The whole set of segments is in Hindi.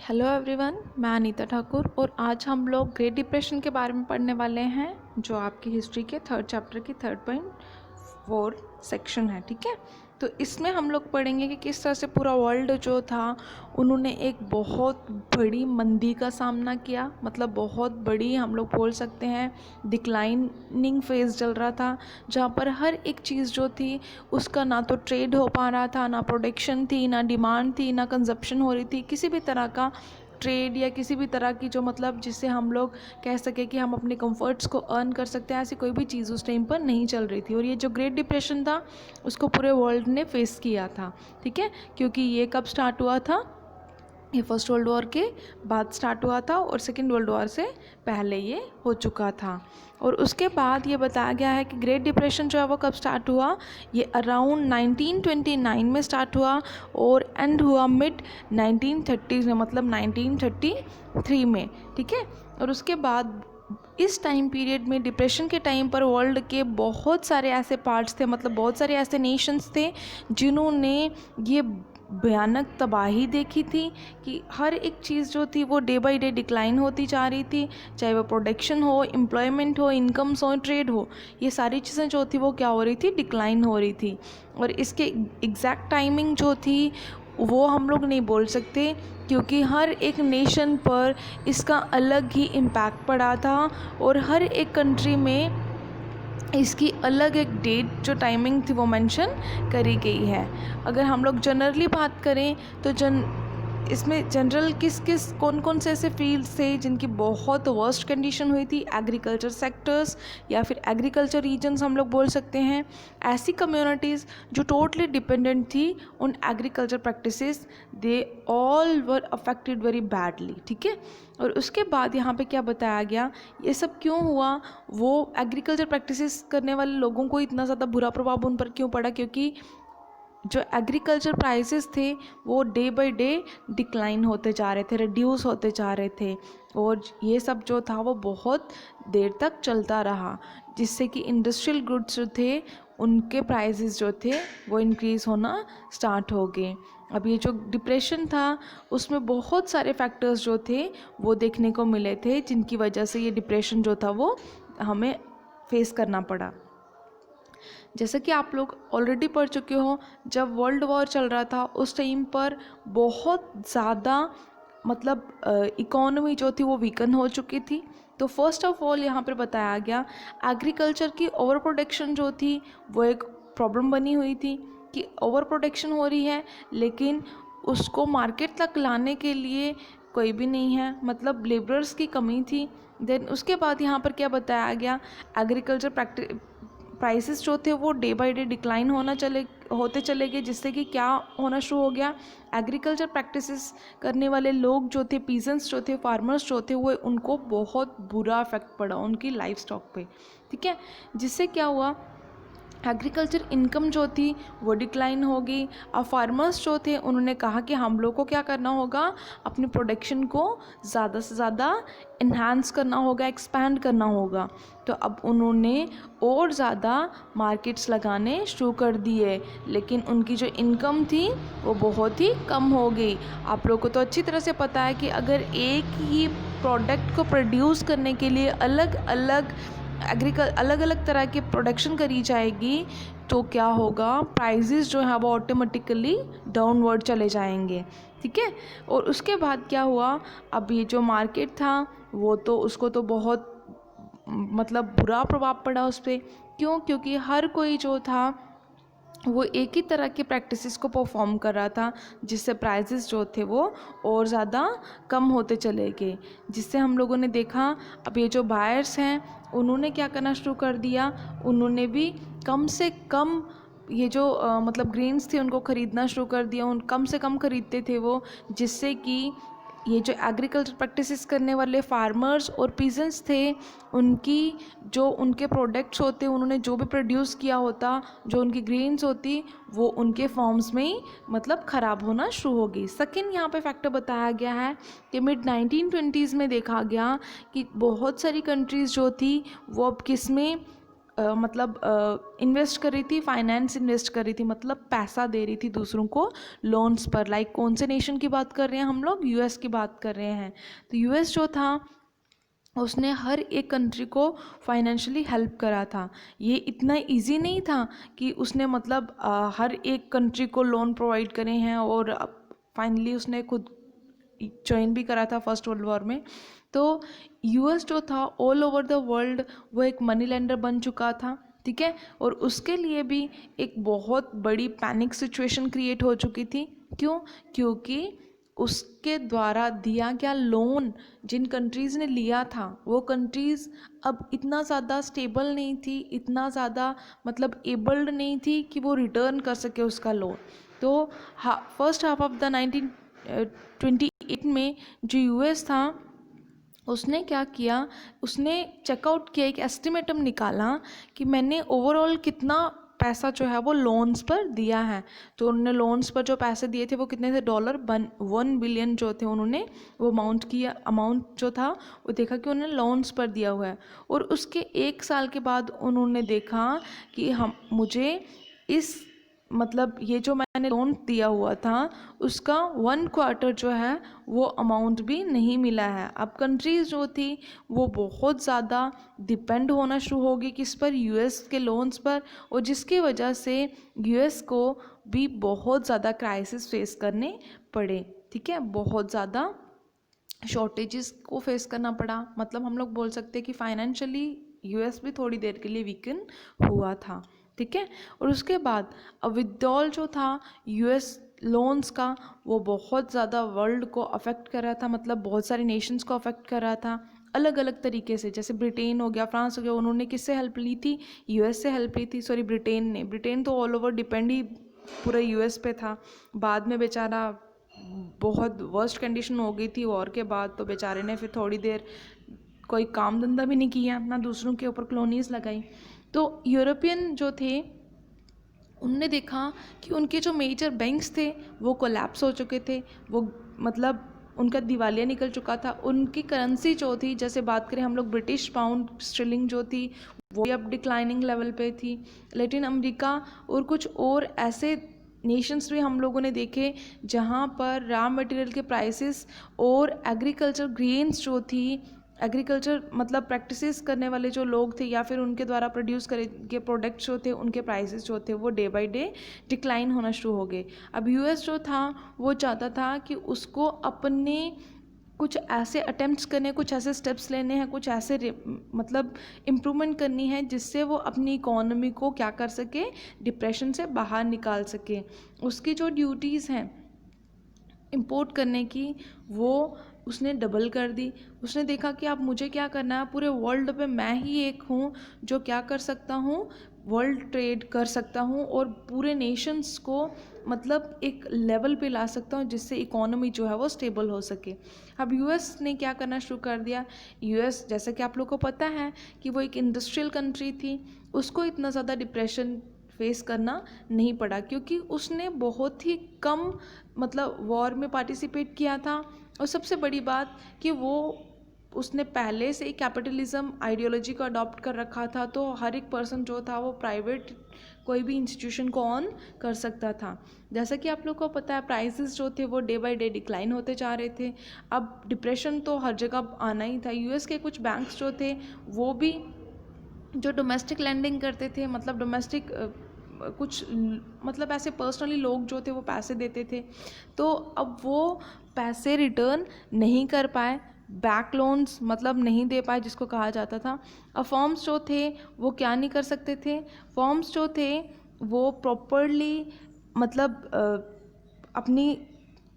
हेलो एवरीवन, मैं अनीता ठाकुर और आज हम लोग ग्रेट डिप्रेशन के बारे में पढ़ने वाले हैं जो आपकी हिस्ट्री के थर्ड चैप्टर की 3.4 सेक्शन है। ठीक है, तो इसमें हम लोग पढ़ेंगे कि किस तरह से पूरा वर्ल्ड जो था उन्होंने एक बहुत बड़ी मंदी का सामना किया। मतलब बहुत बड़ी हम लोग बोल सकते हैं डिक्लाइनिंग फेज चल रहा था, जहाँ पर हर एक चीज़ जो थी उसका ना तो ट्रेड हो पा रहा था, ना प्रोडक्शन थी, ना डिमांड थी, ना कंजप्शन हो रही थी। किसी भी तरह का ट्रेड या किसी भी तरह की जो मतलब जिससे हम लोग कह सके कि हम अपने कंफर्ट्स को अर्न कर सकते हैं, ऐसी कोई भी चीज़ उस टाइम पर नहीं चल रही थी। और ये जो ग्रेट डिप्रेशन था उसको पूरे वर्ल्ड ने फेस किया था। ठीक है, क्योंकि ये कब स्टार्ट हुआ था? ये फर्स्ट वर्ल्ड वॉर के बाद स्टार्ट हुआ था और सेकेंड वर्ल्ड वॉर से पहले ये हो चुका था। और उसके बाद ये बताया गया है कि ग्रेट डिप्रेशन जो है वो कब स्टार्ट हुआ। ये अराउंड 1929 में स्टार्ट हुआ और एंड हुआ मिड 1930s में, मतलब 1933 में। ठीक है, और उसके बाद इस टाइम पीरियड में, डिप्रेशन के टाइम पर, वर्ल्ड के बहुत सारे ऐसे पार्ट्स थे, मतलब बहुत सारे ऐसे नेशंस थे जिन्होंने ये भयानक तबाही देखी थी कि हर एक चीज़ जो थी वो डे बाय डे डिक्लाइन होती जा रही थी। चाहे वो प्रोडक्शन हो, एम्प्लॉयमेंट हो, इनकम्स हो, ट्रेड हो, ये सारी चीज़ें जो थी वो क्या हो रही थी? डिक्लाइन हो रही थी। और इसके एग्जैक्ट टाइमिंग जो थी वो हम लोग नहीं बोल सकते, क्योंकि हर एक नेशन पर इसका अलग ही इम्पैक्ट पड़ा था और हर एक कंट्री में इसकी अलग एक डेट जो टाइमिंग थी वो मेंशन करी गई है। अगर हम लोग जनरली बात करें तो इसमें जनरल कौन कौन से ऐसे फील्ड्स थे जिनकी बहुत वर्स्ट कंडीशन हुई थी? एग्रीकल्चर सेक्टर्स या फिर एग्रीकल्चर रीजन्स हम लोग बोल सकते हैं। ऐसी कम्युनिटीज़ जो टोटली डिपेंडेंट थी उन agriculture practices, they all were affected very badly. ठीक है, और उसके बाद यहाँ पे क्या बताया गया, ये सब क्यों हुआ, वो एग्रीकल्चर प्रैक्टिसेस करने वाले लोगों को इतना ज़्यादा बुरा प्रभाव उन पर क्यों पड़ा? क्योंकि जो एग्रीकल्चर प्राइसेस थे वो डे बाय डे डिक्लाइन होते जा रहे थे, रिड्यूस होते जा रहे थे। और ये सब जो था वो बहुत देर तक चलता रहा, जिससे कि इंडस्ट्रियल गुड्स जो थे उनके प्राइसेस जो थे वो इंक्रीज़ होना स्टार्ट हो गए। अब ये जो डिप्रेशन था उसमें बहुत सारे फैक्टर्स जो थे वो देखने को मिले थे, जिनकी वजह से ये डिप्रेशन जो था वो हमें फेस करना पड़ा। जैसे कि आप लोग ऑलरेडी पढ़ चुके हो, जब वर्ल्ड वॉर चल रहा था उस टाइम पर बहुत ज़्यादा मतलब इकोनॉमी जो थी वो वीकन हो चुकी थी। तो फर्स्ट ऑफ ऑल यहाँ पर बताया गया एग्रीकल्चर की ओवर प्रोडक्शन जो थी वो एक प्रॉब्लम बनी हुई थी कि ओवर प्रोडक्शन हो रही है लेकिन उसको मार्केट तक लाने के लिए कोई भी नहीं है, मतलब लेबरर्स की कमी थी। देन उसके बाद यहाँ पर क्या बताया गया, एग्रीकल्चर प्राइसेस जो थे वो डे बाय डे डिक्लाइन होते चले गए, जिससे कि क्या होना शुरू हो गया, एग्रीकल्चर प्रैक्टिसेस करने वाले लोग जो थे, पीजेंट्स जो थे, फार्मर्स जो थे, वो उनको बहुत बुरा इफेक्ट पड़ा उनकी लाइफ स्टॉक पे। ठीक है, जिससे क्या हुआ, एग्रीकल्चर इनकम जो थी वो डिक्लाइन हो गई। अब फार्मर्स जो थे उन्होंने कहा कि हम लोग को क्या करना होगा, अपनी प्रोडक्शन को ज़्यादा से ज़्यादा इन्हांस करना होगा, एक्सपैंड करना होगा। तो अब उन्होंने और ज़्यादा मार्केट्स लगाने शुरू कर दिए, लेकिन उनकी जो इनकम थी वो बहुत ही कम हो गई। आप लोगों को तो अच्छी तरह से पता है कि अगर एक ही प्रोडक्ट को प्रोड्यूस करने के लिए अलग अलग तरह की प्रोडक्शन करी जाएगी तो क्या होगा, प्राइजेस जो है वो ऑटोमेटिकली डाउनवर्ड चले जाएंगे। ठीक है, और उसके बाद क्या हुआ, अब ये जो मार्केट था वो तो उसको तो बहुत मतलब बुरा प्रभाव पड़ा उस पर। क्यों? क्योंकि हर कोई जो था वो एक ही तरह की प्रैक्टिसेस को परफॉर्म कर रहा था, जिससे प्राइसेस जो थे वो और ज़्यादा कम होते चले गए। जिससे हम लोगों ने देखा अब ये जो बायर्स हैं उन्होंने क्या करना शुरू कर दिया, उन्होंने भी कम से कम ये जो मतलब ग्रेन्स थे उनको ख़रीदना शुरू कर दिया, उन कम से कम ख़रीदते थे वो, जिससे कि ये जो एग्रीकल्चर प्रैक्टिसेस करने वाले फार्मर्स और पीजेंट्स थे उनकी जो उनके प्रोडक्ट्स होते, उन्होंने जो भी प्रोड्यूस किया होता, जो उनकी ग्रेन्स होती, वो उनके फॉर्म्स में ही मतलब ख़राब होना शुरू हो गई। सेकेंड यहाँ पे फैक्टर बताया गया है कि मिड 1920s में देखा गया कि बहुत सारी कंट्रीज़ जो थी वो अब किस में मतलब इन्वेस्ट कर रही थी, फाइनेंस इन्वेस्ट कर रही थी, मतलब पैसा दे रही थी दूसरों को लोन्स पर। लाइक कौन से नेशन की बात कर रहे हैं हम लोग? यूएस की बात कर रहे हैं। तो यूएस जो था उसने हर एक कंट्री को फाइनेंशियली हेल्प करा था। ये इतना इजी नहीं था कि उसने मतलब हर एक कंट्री को लोन प्रोवाइड करे हैं, और फाइनली उसने खुद ज्वाइन भी करा था फर्स्ट वर्ल्ड वॉर में। तो यूएस जो था ऑल ओवर द वर्ल्ड वो एक मनी लेंडर बन चुका था, ठीक है। और उसके लिए भी एक बहुत बड़ी पैनिक सिचुएशन क्रिएट हो चुकी थी। क्यों? क्योंकि उसके द्वारा दिया गया लोन जिन कंट्रीज़ ने लिया था वो कंट्रीज़ अब इतना ज़्यादा स्टेबल नहीं थी, इतना ज़्यादा मतलब एबल्ड नहीं थी कि वो रिटर्न कर सके उसका लोन। तो फर्स्ट हाफ ऑफ द 1928 में जो यूएस था उसने क्या किया, उसने चेकआउट किया, एक एस्टिमेटम निकाला कि मैंने ओवरऑल कितना पैसा जो है वो लोन्स पर दिया है। तो उन्होंने लोन्स पर जो पैसे दिए थे वो कितने थे? $1 बिलियन जो थे उन्होंने वो अमाउंट जो था वो देखा कि उन्होंने लोन्स पर दिया हुआ है। और उसके 1 साल के बाद उन्होंने देखा कि मुझे इस मतलब ये जो मैंने लोन दिया हुआ था उसका 1/4 जो है वो अमाउंट भी नहीं मिला है। अब कंट्रीज़ जो थी वो बहुत ज़्यादा डिपेंड होना शुरू हो गई किस पर? यूएस के लोन्स पर। और जिसकी वजह से यूएस को भी बहुत ज़्यादा क्राइसिस फेस करने पड़े, ठीक है। बहुत ज़्यादा शॉर्टेजेस को फेस करना पड़ा। मतलब हम लोग बोल सकते हैं कि फाइनेंशियली यूएस भी थोड़ी देर के लिए वीकन हुआ था, ठीक है। और उसके बाद विथड्रॉल जो था यूएस लोन्स का वो बहुत ज़्यादा वर्ल्ड को अफेक्ट कर रहा था, मतलब बहुत सारे नेशंस को अफेक्ट कर रहा था अलग अलग तरीके से। जैसे ब्रिटेन हो गया, फ्रांस हो गया, उन्होंने किससे हेल्प ली थी? यूएस से हेल्प ली थी, सॉरी ब्रिटेन ने। ब्रिटेन तो ऑल ओवर डिपेंड ही पूरा यूएस पे था। बाद में बेचारा बहुत वर्स्ट कंडीशन हो गई थी वॉर के बाद, तो बेचारे ने फिर थोड़ी देर कोई काम धंधा भी नहीं किया, ना दूसरों के ऊपर कॉलोनीज लगाई। तो यूरोपियन जो थे उनने देखा कि उनके जो मेजर बैंक्स थे वो कोलैप्स हो चुके थे, वो मतलब उनका दिवालिया निकल चुका था। उनकी करेंसी जो थी, जैसे बात करें हम लोग ब्रिटिश पाउंड स्टर्लिंग जो थी वो अब डिक्लाइनिंग लेवल पे थी। लैटिन अमेरिका और कुछ और ऐसे नेशंस भी हम लोगों ने देखे जहाँ पर रॉ मटेरियल के प्राइसेस और एग्रीकल्चर ग्रेन्स जो थी, एग्रीकल्चर मतलब प्रैक्टिसेस करने वाले जो लोग थे या फिर उनके द्वारा प्रोड्यूस करे के प्रोडक्ट्स जो थे उनके प्राइसेस जो थे वो डे बाय डे डिक्लाइन होना शुरू हो गए। अब यूएस जो था वो चाहता था कि उसको अपने कुछ ऐसे अटेम्प्ट्स करने, कुछ ऐसे स्टेप्स लेने हैं, कुछ ऐसे मतलब इम्प्रूवमेंट करनी है जिससे वो अपनी इकोनॉमी को क्या कर सके, डिप्रेशन से बाहर निकाल सके। उसकी जो ड्यूटीज़ हैं इंपोर्ट करने की वो उसने डबल कर दी। उसने देखा कि अब मुझे क्या करना है, पूरे वर्ल्ड पे मैं ही एक हूँ जो क्या कर सकता हूँ, वर्ल्ड ट्रेड कर सकता हूँ और पूरे नेशंस को मतलब एक लेवल पे ला सकता हूँ जिससे इकोनॉमी जो है वो स्टेबल हो सके। अब यूएस ने क्या करना शुरू कर दिया। यूएस जैसा कि आप लोग को पता है कि वो एक इंडस्ट्रियल कंट्री थी, उसको इतना ज़्यादा डिप्रेशन फेस करना नहीं पड़ा क्योंकि उसने बहुत ही कम मतलब वॉर में पार्टिसिपेट किया था। और सबसे बड़ी बात कि वो उसने पहले से ही कैपिटलिज्म आइडियोलॉजी को अडॉप्ट कर रखा था, तो हर एक पर्सन जो था वो प्राइवेट कोई भी इंस्टीट्यूशन को ऑन कर सकता था। जैसा कि आप लोग को पता है प्राइसेस जो थे वो डे बाय डे डिक्लाइन होते जा रहे थे। अब डिप्रेशन तो हर जगह आना ही था। यूएस के कुछ बैंक्स जो थे वो भी जो डोमेस्टिक लैंडिंग करते थे, मतलब डोमेस्टिक कुछ मतलब ऐसे पर्सनली लोग जो थे वो पैसे देते थे, तो अब वो पैसे रिटर्न नहीं कर पाए, बैक लोन्स मतलब नहीं दे पाए जिसको कहा जाता था। अब फॉर्म्स जो थे वो क्या नहीं कर सकते थे, फॉर्म्स जो थे वो प्रॉपरली मतलब अपनी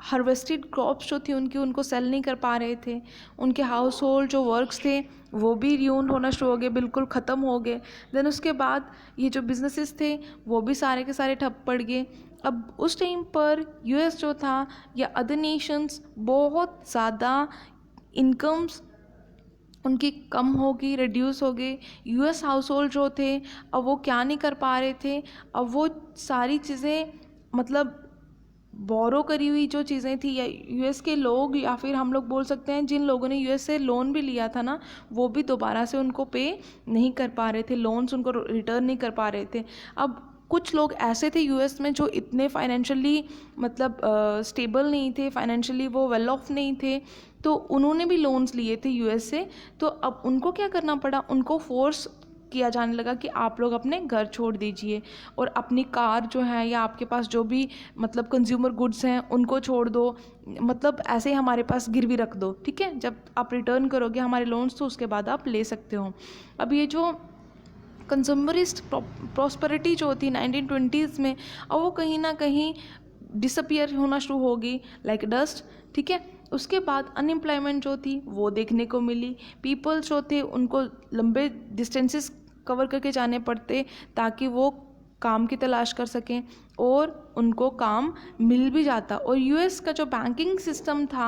हार्वेस्टेड क्रॉप्स जो थी उनको सेल नहीं कर पा रहे थे। उनके हाउस होल्ड जो वर्क्स थे वो भी रियून होना शुरू हो गए, बिल्कुल ख़त्म हो गए। देन उसके बाद ये जो बिजनेसेस थे वो भी सारे के सारे ठप पड़ गए। अब उस टाइम पर यूएस जो था या अदर नेशंस बहुत ज़्यादा इनकम्स उनकी कम होगी, रिड्यूस हो गई। यूएस हाउस होल्ड जो थे अब वो क्या नहीं कर पा रहे थे, अब वो सारी चीज़ें मतलब बोरो करी हुई जो चीज़ें थी, या यूएस के लोग, या फिर हम लोग बोल सकते हैं जिन लोगों ने यूएस से लोन भी लिया था ना, वो भी दोबारा से उनको पे नहीं कर पा रहे थे, लोन्स उनको रिटर्न नहीं कर पा रहे थे। अब कुछ लोग ऐसे थे यूएस में जो इतने फाइनेंशियली मतलब स्टेबल नहीं थे, फाइनेंशियली वो वेल ऑफ नहीं थे, तो उन्होंने भी लोन्स लिए थे यूएस से। तो अब उनको क्या करना पड़ा, उनको फोर्स किया जाने लगा कि आप लोग अपने घर छोड़ दीजिए और अपनी कार जो है, या आपके पास जो भी मतलब कंज्यूमर गुड्स हैं उनको छोड़ दो, मतलब ऐसे ही हमारे पास गिरवी रख दो, ठीक है, जब आप रिटर्न करोगे हमारे लोन्स तो उसके बाद आप ले सकते हो। अब ये जो कंज्यूमरिस्ट प्रॉस्पेरिटी जो होती है 1920s में, अब वो कहीं ना कहीं डिसअपियर होना शुरू होगी लाइक डस्ट, ठीक है। उसके बाद अनएम्प्लॉयमेंट जो थी वो देखने को मिली, पीपल्स जो थे उनको लंबे डिस्टेंसेस कवर करके जाने पड़ते ताकि वो काम की तलाश कर सकें, और उनको काम मिल भी जाता। और यूएस का जो बैंकिंग सिस्टम था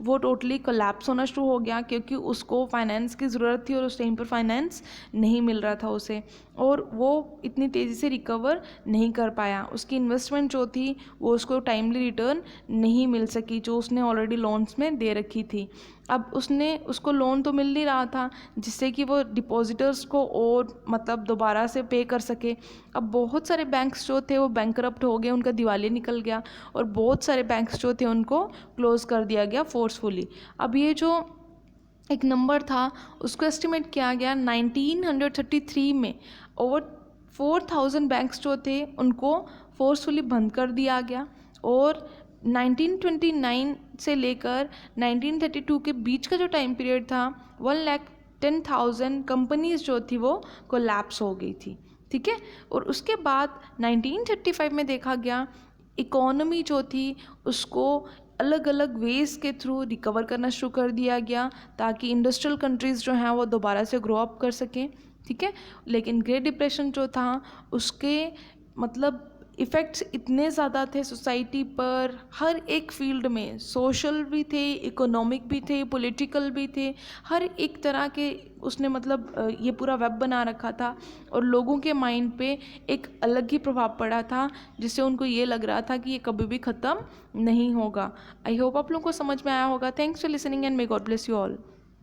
वो टोटली कोलैप्स होना शुरू हो गया, क्योंकि उसको फाइनेंस की ज़रूरत थी और उस टाइम पर फाइनेंस नहीं मिल रहा था उसे, और वो इतनी तेज़ी से रिकवर नहीं कर पाया। उसकी इन्वेस्टमेंट जो थी वो उसको टाइमली रिटर्न नहीं मिल सकी, जो उसने ऑलरेडी लोन्स में दे रखी थी। अब उसको लोन तो मिल नहीं रहा था जिससे कि वो डिपॉजिटर्स को और मतलब दोबारा से पे कर सके। अब बहुत सारे बैंक्स जो थे वो बैंकरप्ट हो गए, उनका दिवालिया निकल गया, और बहुत सारे बैंक्स जो थे उनको क्लोज़ कर दिया गया फोर्सफुली। अब ये जो एक नंबर था उसको एस्टिमेट किया गया 1933 में ओवर 4000 बैंक्स जो थे उनको फोर्सफुली बंद कर दिया गया, और 1929 से लेकर 1932 के बीच का जो टाइम पीरियड था 1,10,000 कंपनीज जो थी वो कोलैप्स हो गई थी, ठीक है। और उसके बाद 1935 में देखा गया इकोनॉमी जो थी उसको अलग अलग वेज के थ्रू रिकवर करना शुरू कर दिया गया ताकि इंडस्ट्रियल कंट्रीज़ जो हैं वो दोबारा से ग्रो अप कर सकें, ठीक है। लेकिन ग्रेट डिप्रेशन जो था उसके मतलब इफ़ेक्ट्स इतने ज़्यादा थे सोसाइटी पर, हर एक फील्ड में, सोशल भी थे, इकोनॉमिक भी थे, पॉलिटिकल भी थे, हर एक तरह के उसने मतलब ये पूरा वेब बना रखा था, और लोगों के माइंड पे एक अलग ही प्रभाव पड़ा था जिससे उनको ये लग रहा था कि ये कभी भी ख़त्म नहीं होगा। आई होप आप लोगों को समझ में आया होगा। Thanks for listening and may God bless you all.